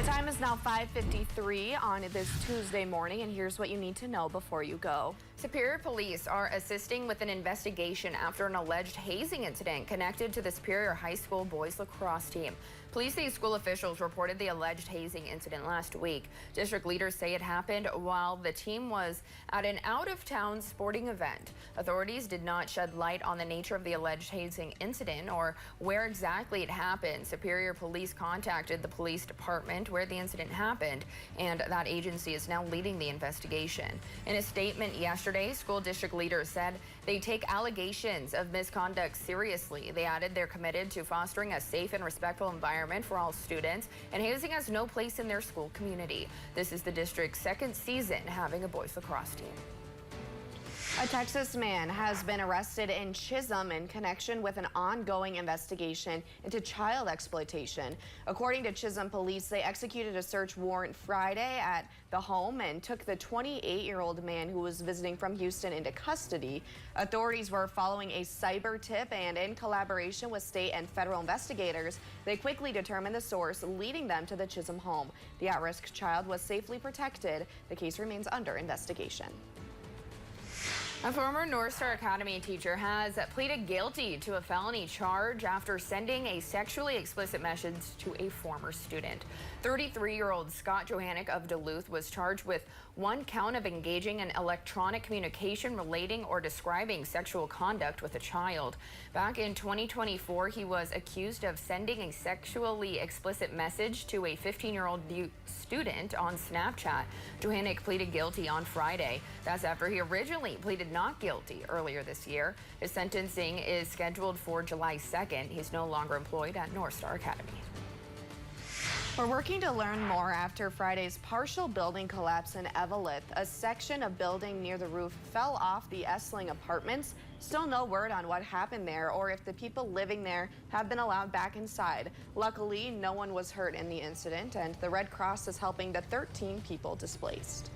Time is now 5:53 on this Tuesday morning, and here's what you need to know before you go. Superior Police are assisting with an investigation after an alleged hazing incident connected to the Superior High School boys lacrosse team. Police say school officials reported the alleged hazing incident last week. District leaders say it happened while the team was at an out-of-town sporting event. Authorities did not shed light on the nature of the alleged hazing incident or where exactly it happened. Superior Police contacted the police department where the incident happened, and that agency is now leading the investigation. In a statement yesterday, school district leaders said they take allegations of misconduct seriously. They added they're committed to fostering a safe and respectful environment for all students, and hazing has no place in their school community. This is the district's second season having a boys lacrosse team. A Texas man has been arrested in Chisholm in connection with an ongoing investigation into child exploitation. According to Chisholm police, they executed a search warrant Friday at the home and took the 28-year-old man who was visiting from Houston into custody. Authorities were following a cyber tip, and in collaboration with state and federal investigators, they quickly determined the source, leading them to the Chisholm home. The at-risk child was safely protected. The case remains under investigation. A former North Star Academy teacher has pleaded guilty to a felony charge after sending a sexually explicit message to a former student. 33-year-old Scott Johannick of Duluth was charged with one count of engaging in electronic communication relating or describing sexual conduct with a child. Back in 2024, he was accused of sending a sexually explicit message to a 15-year-old student on Snapchat. Johannick pleaded guilty on Friday. That's after he originally pleaded not guilty earlier this year. His sentencing is scheduled for July 2nd. He's no longer employed at North Star Academy. We're working to learn more after Friday's partial building collapse in Eveleth. A section of building near the roof fell off the Essling apartments. Still no word on what happened there or if the people living there have been allowed back inside. Luckily, no one was hurt in the incident, and the Red Cross is helping the 13 people displaced.